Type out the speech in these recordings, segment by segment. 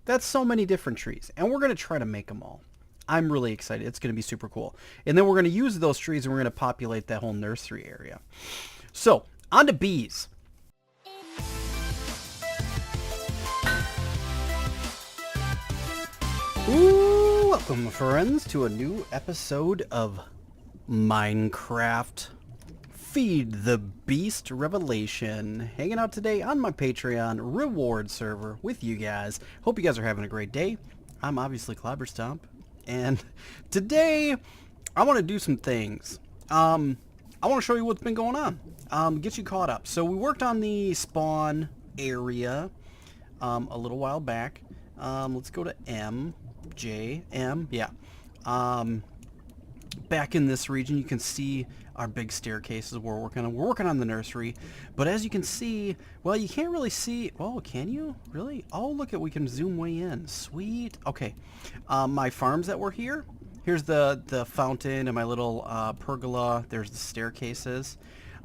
That's so many different trees, and we're going to try to make them all. I'm really excited. It's going to be super cool. And then we're going to use those trees and we're going to populate that whole nursery area. So, on to bees. Ooh, welcome friends to a new episode of Minecraft Feed the Beast Revelation. Hanging out today on my Patreon reward server with you guys. Hope you guys are having a great day. I'm obviously Clobberstomp, and today I want to do some things. I want to show you what's been going on. Get you caught up. So we worked on the spawn area a little while back. Let's go to M. J, M, yeah. Back in this region, you can see our big staircases we're working on. We're working on the nursery, but as you can see, well, you can't really see. Oh, can you? Really? Oh, look at, we can zoom way in. Sweet. Okay. My farms that were here. Here's the fountain and my little pergola. There's the staircases.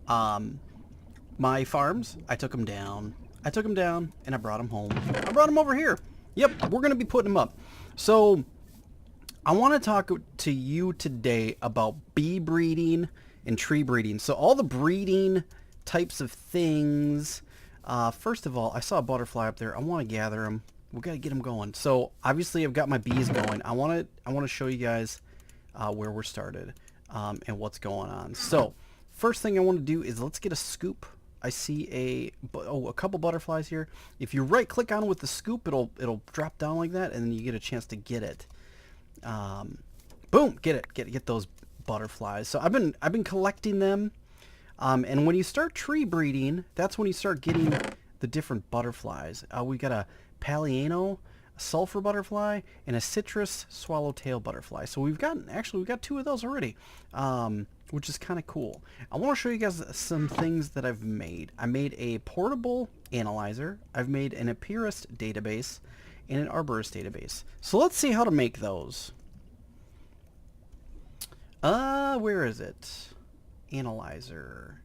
My farms, I took them down. And I brought them home. I brought them over here. Yep, we're going to be putting them up. So, I want to talk to you today about bee breeding and tree breeding. So, all the breeding types of things. First of all, I saw a butterfly up there. I want to gather them. We got to get them going. So, obviously, I've got my bees going. I want to show you guys where we're started and what's going on. So, first thing I want to do is let's get a scoop. I see a couple butterflies here. If you right click on it with the scoop, it'll drop down like that, and then you get a chance to get it. Boom, get those butterflies. So I've been collecting them, and when you start tree breeding, that's when you start getting the different butterflies. We got a Paliano, a sulfur butterfly, and a citrus swallowtail butterfly. So we've got two of those already. Which is kind of cool. I want to show you guys some things that I've made. I made a portable analyzer. I've made an Arborist database and an Arborist database. So let's see how to make those. Where is it? Analyzer.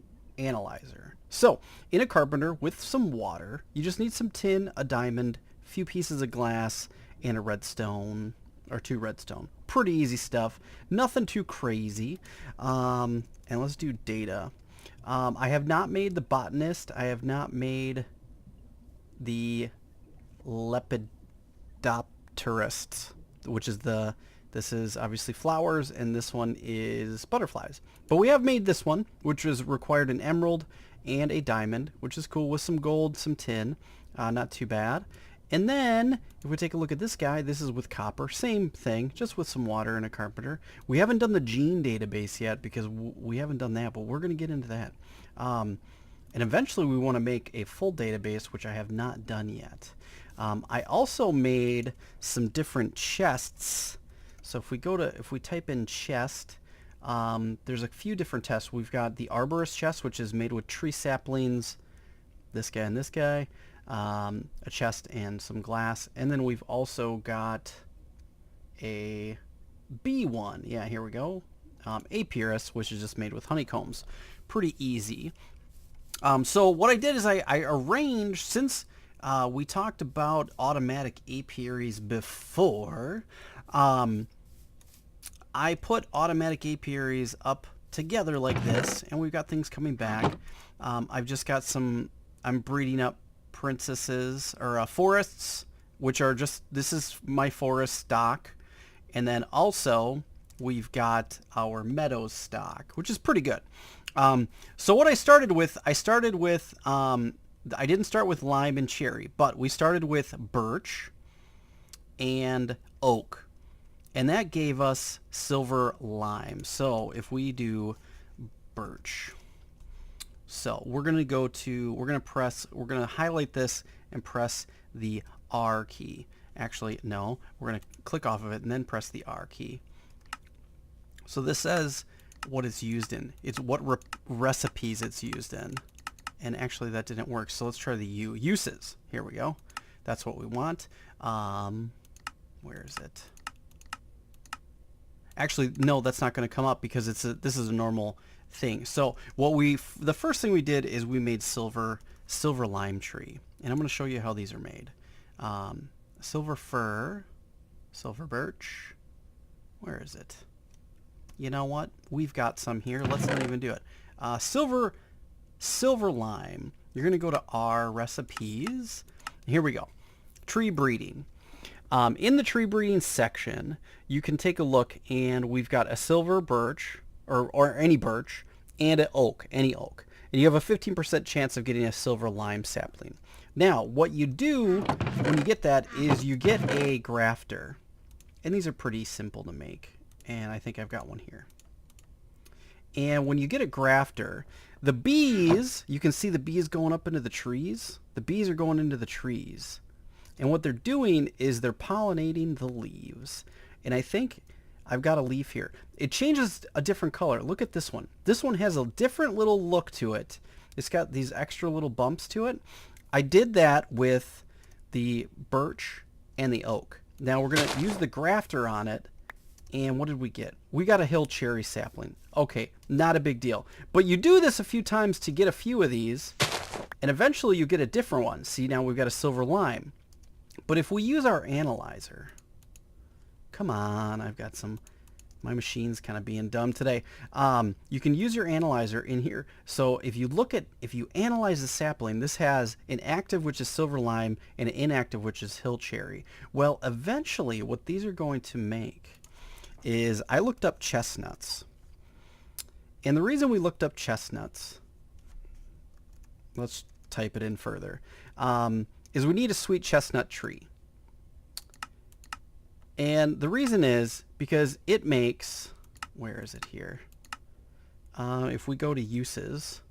So, in a carpenter with some water, you just need some tin, a diamond, a few pieces of glass, and a redstone. Or 2 redstone. Pretty easy stuff. Nothing too crazy. And let's do data. I have not made the botanist. I have not made the lepidopterist, which is this is obviously flowers, and this one is butterflies. But we have made this one, which was required an emerald and a diamond, which is cool, with some gold, some tin. Not too bad. And then, if we take a look at this guy, this is with copper. Same thing, just with some water and a carpenter. We haven't done the gene database yet because we haven't done that, but we're going to get into that. And eventually we want to make a full database, which I have not done yet. I also made some different chests. So if we type in chest, there's a few different tests. We've got the Arborist Chest, which is made with tree saplings, this guy and this guy. A chest and some glass, and then we've also got a bee one. Yeah, here we go. Apiarist, which is just made with honeycombs. Pretty easy. So what I did is I arranged, since we talked about automatic apiaries before, I put automatic apiaries up together like this, and we've got things coming back. I've just got I'm breeding up princesses or forests, which are just, this is my forest stock, and then also we've got our meadows stock, which is pretty good. So what I started with I didn't start with lime and cherry, but we started with birch and oak, and that gave us silver lime. So if we do birch, so we're going to highlight this and press the R key. Actually, no, we're going to click off of it and then press the R key. So this says what it's used in. It's what recipes it's used in. And actually that didn't work. So let's try the uses. Here we go. That's what we want. Where is it? Actually, no, that's not going to come up because this is a normal thing. So the first thing we did is we made silver lime tree, and I'm going to show you how these are made. silver fir, silver birch. Where is it? You know what? We've got some here. Let's not even do it. Silver lime. You're going to go to our recipes. Here we go. Tree breeding. In the tree breeding section, you can take a look, and we've got a silver birch, or any birch, and an oak, any oak. And you have a 15% chance of getting a silver lime sapling. Now, what you do when you get that is you get a grafter. And these are pretty simple to make. And I think I've got one here. And when you get a grafter, the bees, you can see the bees going up into the trees. The bees are going into the trees. And what they're doing is they're pollinating the leaves. And I think I've got a leaf here. It changes a different color. Look at this one. This one has a different little look to it. It's got these extra little bumps to it. I did that with the birch and the oak. Now we're going to use the grafter on it. And what did we get? We got a hill cherry sapling. Okay, not a big deal. But you do this a few times to get a few of these, and eventually you get a different one. See, now we've got a silver lime. But if we use our analyzer, come on, I've got some, my machine's kind of being dumb today. You can use your analyzer in here. So if you analyze the sapling, this has an active, which is silver lime, and an inactive, which is hill cherry. Well, eventually what these are going to make is, I looked up chestnuts. And the reason we looked up chestnuts, let's type it in further, is we need a sweet chestnut tree. And the reason is because it makes, where is it here? If we go to uses,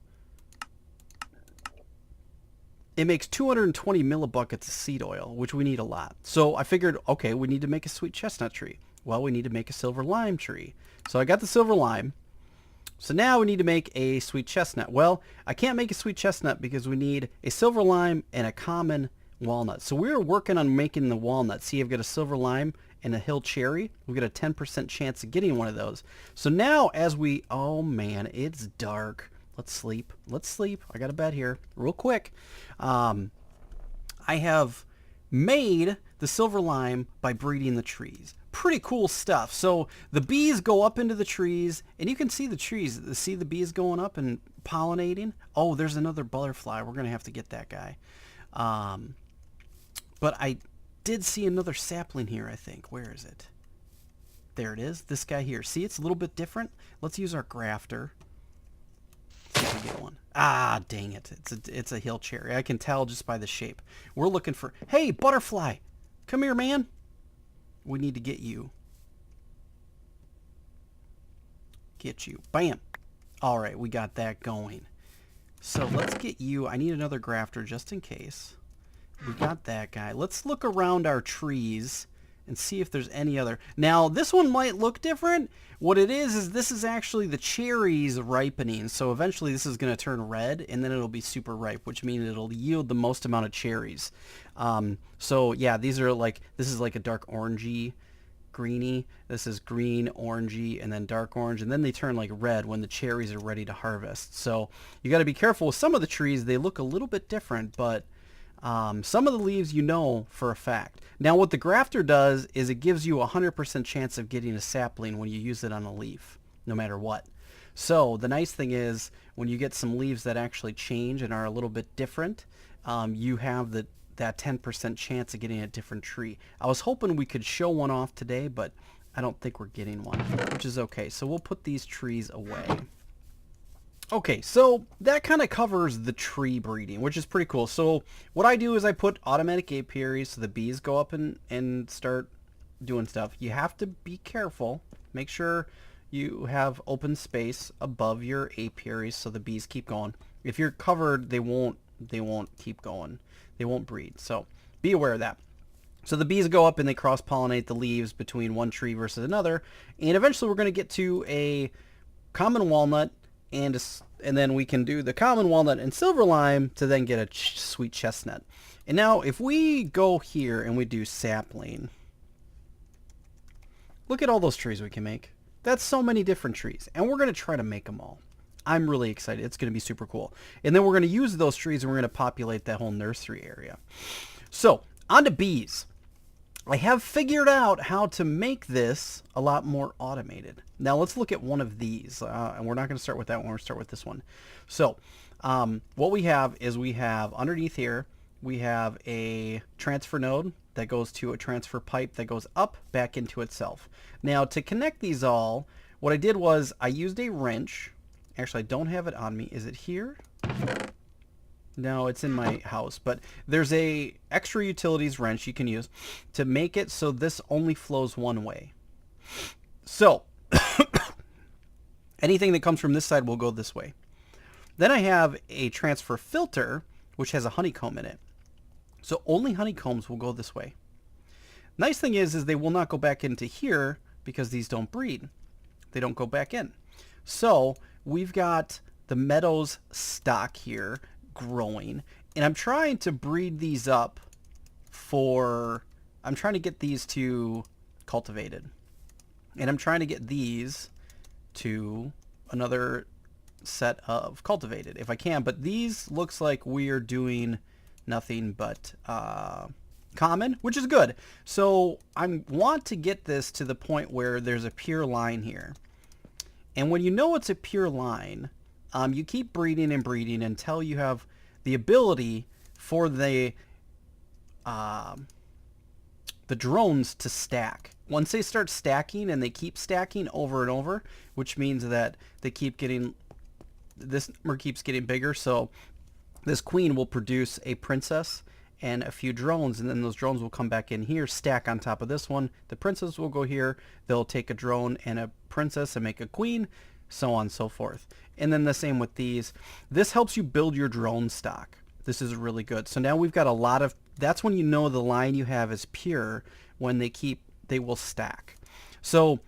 it makes 220 millibuckets of seed oil, which we need a lot. So I figured, okay, we need to make a sweet chestnut tree. Well, we need to make a silver lime tree. So I got the silver lime. So now we need to make a sweet chestnut. Well, I can't make a sweet chestnut because we need a silver lime and a common walnut. So we're working on making the walnut. See, I've got a silver lime and a hill cherry. We've got a 10% chance of getting one of those. So now as we, oh man, it's dark. Let's sleep. Let's sleep. I got a bed here real quick. I have made the silver lime by breeding the trees. Pretty cool stuff. So the bees go up into the trees, and you can see the trees. See the bees going up and pollinating? Oh, there's another butterfly. We're going to have to get that guy. But I did see another sapling here, I think. Where is it? There it is. This guy here. See, it's a little bit different. Let's use our grafter. See if we get one. Ah, dang it. It's a hill cherry. I can tell just by the shape. We're looking for... Hey, butterfly! Come here, man. We need to get you. Get you. Bam! All right, we got that going. So let's get you. I need another grafter just in case. We got that guy. Let's look around our trees and see if there's any other. Now, this one might look different. What it is this is actually the cherries ripening. So eventually this is going to turn red, and then it'll be super ripe, which means it'll yield the most amount of cherries. So yeah, these are like, this is like a dark orangey, greeny. This is green, orangey, and then dark orange, and then they turn like red when the cherries are ready to harvest. So you got to be careful with some of the trees. They look a little bit different, but some of the leaves you know for a fact. Now what the grafter does is it gives you a 100% chance of getting a sapling when you use it on a leaf, no matter what. So the nice thing is when you get some leaves that actually change and are a little bit different, you have that 10% chance of getting a different tree. I was hoping we could show one off today, but I don't think we're getting one, which is okay. So we'll put these trees away. Okay, so that kind of covers the tree breeding, which is pretty cool. So what I do is I put automatic apiaries so the bees go up and start doing stuff. You have to be careful. Make sure you have open space above your apiaries so the bees keep going. If you're covered, they won't keep going. They won't breed. So be aware of that. So the bees go up and they cross-pollinate the leaves between one tree versus another. And eventually we're going to get to a common walnut, and then we can do the common walnut and silver lime to then get a sweet chestnut. And now if we go here and we do sapling, look at all those trees we can make. That's so many different trees, and we're going to try to make them all. I'm really excited. It's going to be super cool. And then we're going to use those trees and we're going to populate that whole nursery area. So on to bees. I have figured out how to make this a lot more automated. Now let's look at one of these, and we're not going to start with that one. We're going to start with this one. So what we have is we have underneath here, we have a transfer node that goes to a transfer pipe that goes up back into itself. Now to connect these all, what I did was I used a wrench. Actually, I don't have it on me. Is it here? No, it's in my house, but there's a extra utilities wrench you can use to make it so this only flows one way. So anything that comes from this side will go this way. Then I have a transfer filter, which has a honeycomb in it. So only honeycombs will go this way. Nice thing is they will not go back into here because these don't breed. They don't go back in. So we've got the meadows stock here growing, and I'm trying to breed these up I'm trying to get these to cultivated, and I'm trying to get these to another set of cultivated if I can, but these looks like we're doing nothing but common, which is good. So I want to get this to the point where there's a pure line here, and when you know it's a pure line, you keep breeding and breeding until you have the ability for the drones to stack. Once they start stacking, and they keep stacking over and over, which means that they keep getting, this number keeps getting bigger. So this queen will produce a princess and a few drones, and then those drones will come back in here, stack on top of this one. The princess will go here. They'll take a drone and a princess and make a queen, so on and so forth. And then the same with these. This helps you build your drone stock. This is really good. So now we've got a lot of, that's when you know the line you have is pure, when they will stack. So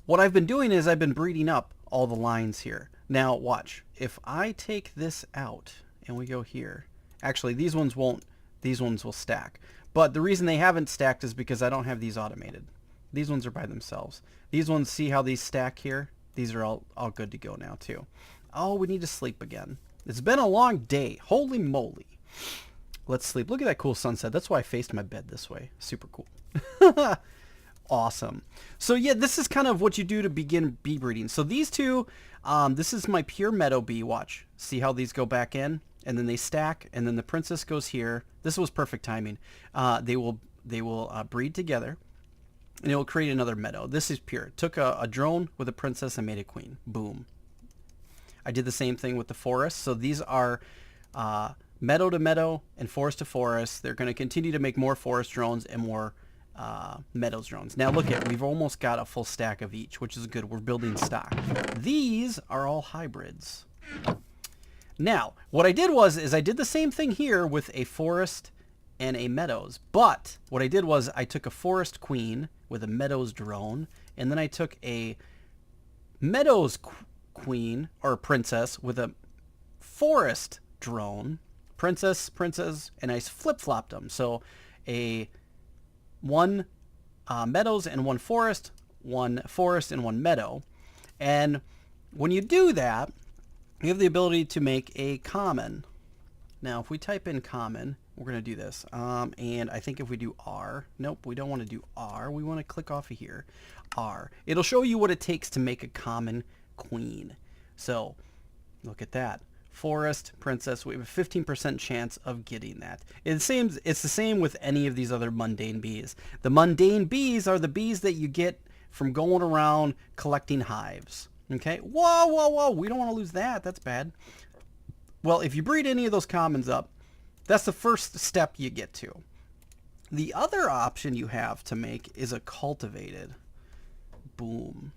what I've been doing is I've been breeding up all the lines here. Now watch, if I take this out and we go here, actually these ones won't, these ones will stack. But the reason they haven't stacked is because I don't have these automated. These ones are by themselves. These ones, see how these stack here? These are all good to go now too. Oh, we need to sleep again. It's been a long day. Holy moly. Let's sleep. Look at that cool sunset. That's why I faced my bed this way. Super cool. Awesome. So yeah, this is kind of what you do to begin bee breeding. So these two, this is my pure meadow bee. Watch. See how these go back in? And then they stack, and then the princess goes here. This was perfect timing. They will breed together, and it will create another meadow. This is pure. Took a drone with a princess and made a queen. Boom. I did the same thing with the forest. So these are meadow to meadow and forest to forest. They're going to continue to make more forest drones and more meadows drones. Now look at, we've almost got a full stack of each, which is good. We're building stock. These are all hybrids. Now, what I did is I did the same thing here with a forest and a meadows. But what I did was I took a forest queen with a meadows drone, and then I took a meadows queen or princess with a forest drone, princess, and I flip-flopped them. So one meadows and one forest and one meadow. And when you do that, you have the ability to make a common. Now, if we type in common, we're going to do this. And I think if we do R, nope, we don't want to do R. We want to click off of here. R. It'll show you what it takes to make a common queen. So look at that. Forest, princess, we have a 15% chance of getting that. It's the same with any of these other mundane bees. The mundane bees are the bees that you get from going around collecting hives. Okay? Whoa, we don't want to lose that. That's bad. Well, if you breed any of those commons up, that's the first step you get to. The other option you have to make is a cultivated. Boom.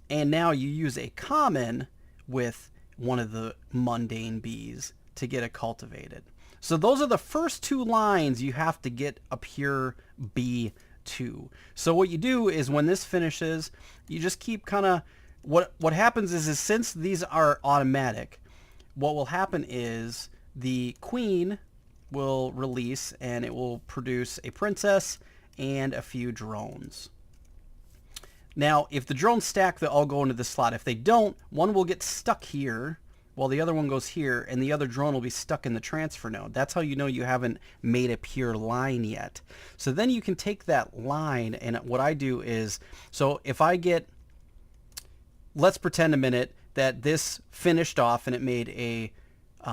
And now you use a common with one of the mundane bees to get a cultivated. So those are the first two lines you have to get a pure bee to. So what you do is when this finishes, you just keep kind of, what happens is since these are automatic, what will happen is the queen will release and it will produce a princess and a few drones. Now, if the drones stack, they'll all go into this slot. If they don't, one will get stuck here while the other one goes here, and the other drone will be stuck in the transfer node. That's how you know you haven't made a pure line yet. So then you can take that line, and what I do is, so if I get, let's pretend a minute that this finished off and it made a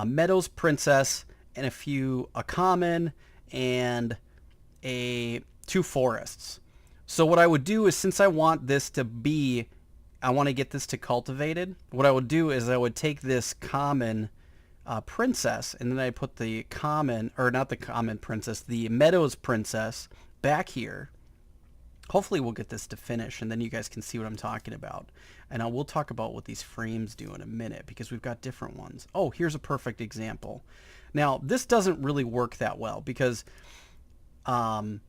Meadows Princess and a common and two forests. So what I would do is, since I want this to be, I want to get this to cultivated, what I would do is I would take this common princess, and then I put the common, or not the common princess, the Meadows Princess back here. Hopefully we'll get this to finish, and then you guys can see what I'm talking about. And we'll talk about what these frames do in a minute, because we've got different ones. Oh, here's a perfect example. Now, this doesn't really work that well, because the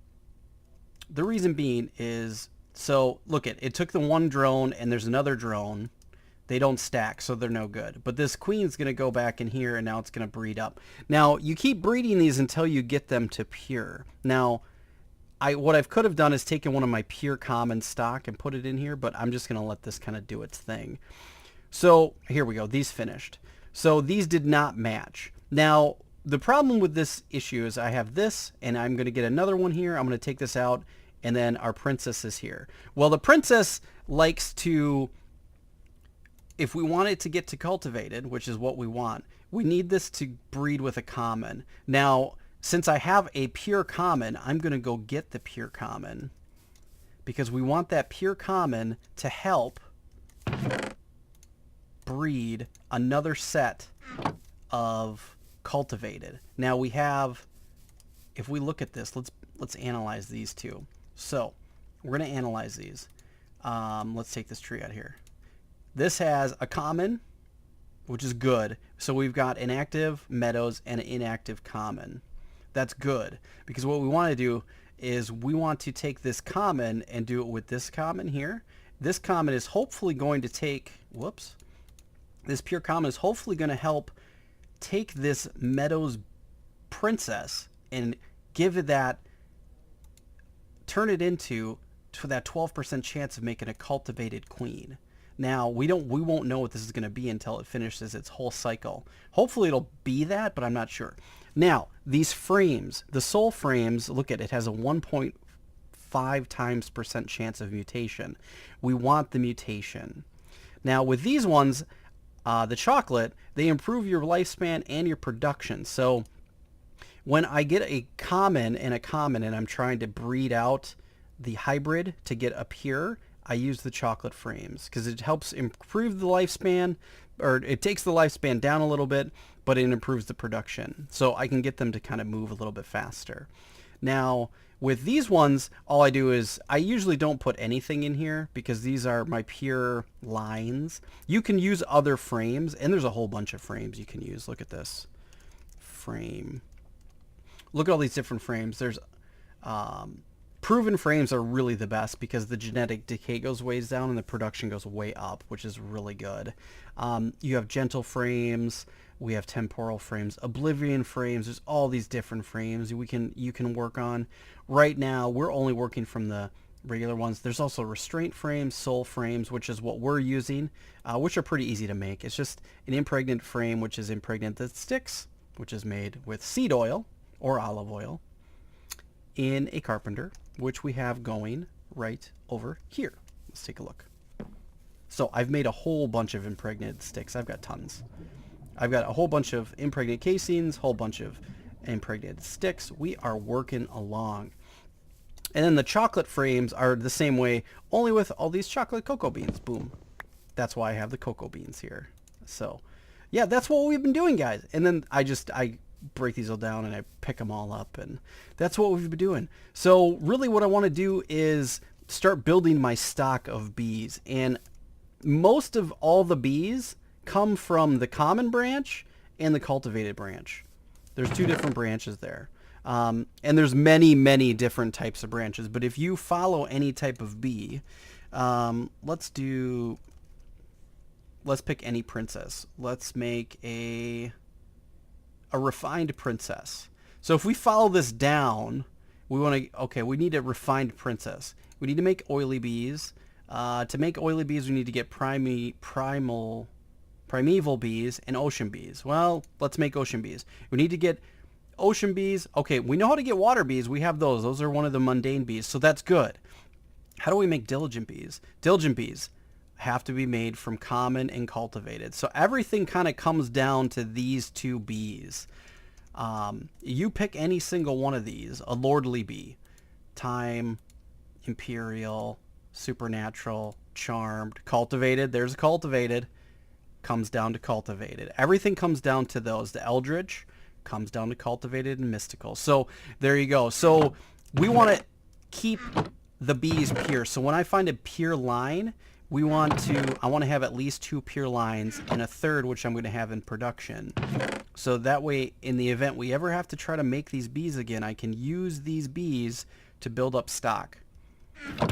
reason being is, so look it took the one drone and there's another drone. They don't stack, so they're no good. But this queen's going to go back in here, and now it's going to breed up. Now, you keep breeding these until you get them to pure. Now, what I could have done is taken one of my pure common stock and put it in here, but I'm just going to let this kind of do its thing. So here we go. These finished. So these did not match. Now, the problem with this issue is I have this, and I'm going to get another one here. I'm going to take this out, and then our princess is here. Well, the princess likes to, if we want it to get to cultivated, which is what we want, we need this to breed with a common. Now, since I have a pure common, I'm going to go get the pure common, because we want that pure common to help breed another set of cultivated. Now we have, if we look at this, let's analyze these two. So we're going to analyze these. Let's take this tree out here. This has a common, which is good. So we've got an active Meadows and an inactive common. That's good, because what we want to do is we want to take this common and do it with this common here. This common is hopefully going to take, whoops, this pure common is hopefully going to help take this Meadows Princess and give it that, turn it into to that 12% chance of making a cultivated queen. Now, we won't know what this is going to be until it finishes its whole cycle. Hopefully it'll be that, but I'm not sure. Now, these frames, the soul frames, look at it, has a 1.5 times % chance of mutation. We want the mutation. Now, with these ones, the chocolate, they improve your lifespan and your production. So when I get a common and I'm trying to breed out the hybrid to get a pure, I use the chocolate frames because it helps improve the lifespan, or it takes the lifespan down a little bit, but it improves the production. So I can get them to kind of move a little bit faster. Now, with these ones, all I do is I usually don't put anything in here because these are my pure lines. You can use other frames, and there's a whole bunch of frames you can use. Look at this frame. Look at all these different frames. There's proven frames are really the best because the genetic decay goes ways down and the production goes way up, which is really good. You have gentle frames. We have temporal frames, oblivion frames. There's all these different frames you can work on. Right now, we're only working from the regular ones. There's also restraint frames, soul frames, which is what we're using, which are pretty easy to make. It's just an impregnant frame, which is impregnant that sticks, which is made with seed oil or olive oil in a carpenter, which we have going right over here. Let's take a look. So I've made a whole bunch of impregnated sticks. I've got tons. I've got a whole bunch of impregnated casings, whole bunch of impregnated sticks. We are working along. And then the chocolate frames are the same way, only with all these chocolate cocoa beans. Boom. That's why I have the cocoa beans here. So yeah, that's what we've been doing, guys. And then I break these all down and I pick them all up, and that's what we've been doing. So really what I want to do is start building my stock of bees, and most of all the bees come from the common branch and the cultivated branch. There's two different branches there, and there's many different types of branches, but if you follow any type of bee, let's pick any princess. Let's make a refined princess. So if we follow this down, we need a refined princess. We need to make oily bees. To make oily bees, we need to get primal primeval bees, and ocean bees. Well, let's make ocean bees. We need to get ocean bees. Okay, we know how to get water bees. We have those. Those are one of the mundane bees, so that's good. How do we make diligent bees? Diligent bees have to be made from common and cultivated. So everything kind of comes down to these two bees. You pick any single one of these, a lordly bee, time, imperial, supernatural, charmed, cultivated. There's cultivated. Comes down to cultivated. Everything comes down to those. The eldritch comes down to cultivated and mystical. So there you go. So we want to keep the bees pure. So when I find a pure line, I want to have at least 2 pure lines and a third, which I'm going to have in production. So that way, in the event we ever have to try to make these bees again, I can use these bees to build up stock,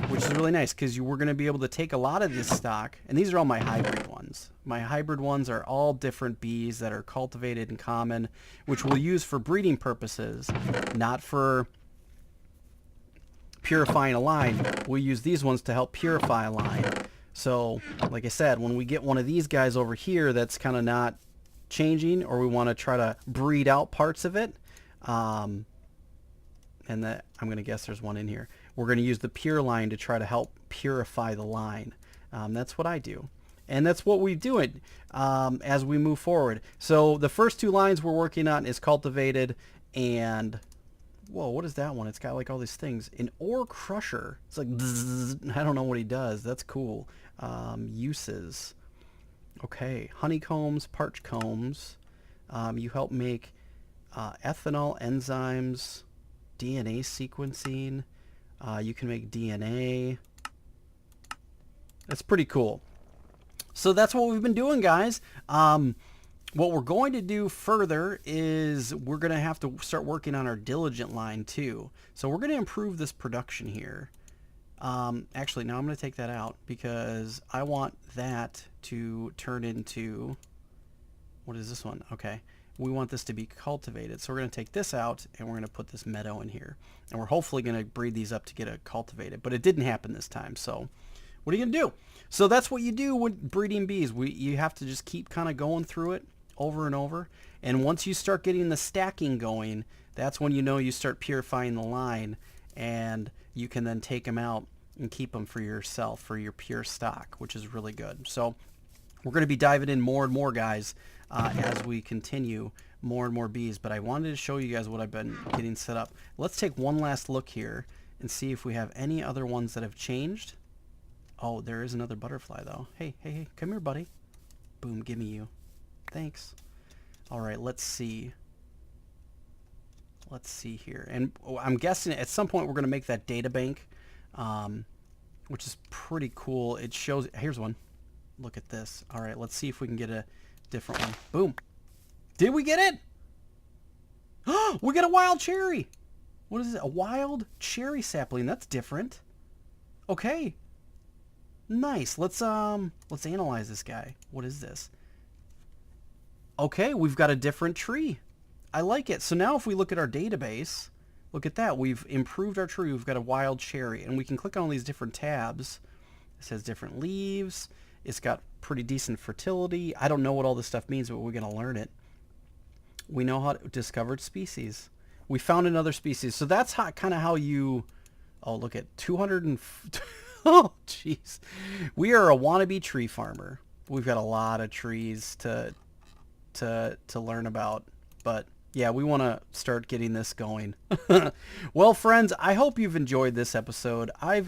which is really nice because we're going to be able to take a lot of this stock. And these are all my hybrid ones. My hybrid ones are all different bees that are cultivated and common, which we'll use for breeding purposes, not for purifying a line. We'll use these ones to help purify a line. So, like I said, when we get one of these guys over here that's kind of not changing, or we want to try to breed out parts of it, and that I'm going to guess there's one in here. We're going to use the pure line to try to help purify the line. That's what I do. And that's what we do it as we move forward. So the first 2 lines we're working on is cultivated and... Whoa, what is that one? It's got like all these things. An ore crusher. It's like, bzzz, I don't know what he does. That's cool. Uses. Okay. Honeycombs, parch combs. You help make ethanol, enzymes, DNA sequencing. You can make DNA. That's pretty cool. So that's what we've been doing, guys. What we're going to do further is we're going to have to start working on our diligent line too. So we're going to improve this production here. Actually, now I'm going to take that out because I want that to turn into... What is this one? Okay. We want this to be cultivated. So we're going to take this out and we're going to put this meadow in here. And we're hopefully going to breed these up to get it cultivated. But it didn't happen this time. So what are you going to do? So that's what you do with breeding bees. You have to just keep kind of going through it over and over, and once you start getting the stacking going, that's when you know you start purifying the line, and you can then take them out and keep them for yourself, for your pure stock, which is really good. So we're going to be diving in more and more, guys, as we continue more and more bees, but I wanted to show you guys what I've been getting set up. Let's take one last look here and see if we have any other ones that have changed. Oh, there is another butterfly though. Hey, hey, hey, come here, buddy. Boom, gimme you. Thanks. All right, let's see. Let's see here. And I'm guessing at some point we're going to make that data bank, which is pretty cool. It shows... Here's one. Look at this. All right, let's see if we can get a different one. Boom. Did we get it? Oh, we got a wild cherry. What is it? A wild cherry sapling. That's different. Okay. Nice. Let's analyze this guy. What is this? Okay, we've got a different tree. I like it. So now if we look at our database, look at that. We've improved our tree. We've got a wild cherry. And we can click on all these different tabs. It says different leaves. It's got pretty decent fertility. I don't know what all this stuff means, but we're going to learn it. We know how to... Discovered species. We found another species. So that's kind of how you... Oh, look at 200 and... Oh, jeez. We are a wannabe tree farmer. We've got a lot of trees to learn about, but yeah, we want to start getting this going. Well, friends, I hope you've enjoyed this episode. I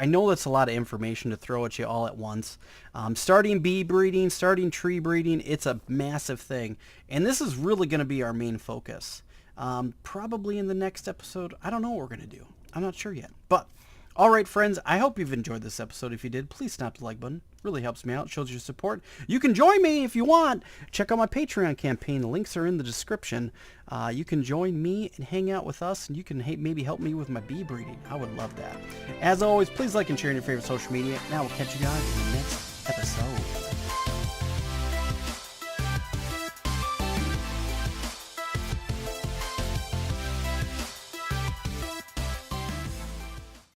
know that's a lot of information to throw at you all at once. Starting bee breeding, starting tree breeding, it's a massive thing, and this is really going to be our main focus. Probably in the next episode, I don't know what we're going to do. I'm not sure yet, but all right, friends, I hope you've enjoyed this episode. If you did, please snap the like button. Really helps me out, shows your support. You can join me if you want. Check out my Patreon campaign. The links are in the description. You can join me and hang out with us, and you can maybe help me with my bee breeding. I would love that. As always, please like and share on your favorite social media, and I will catch you guys in the next episode.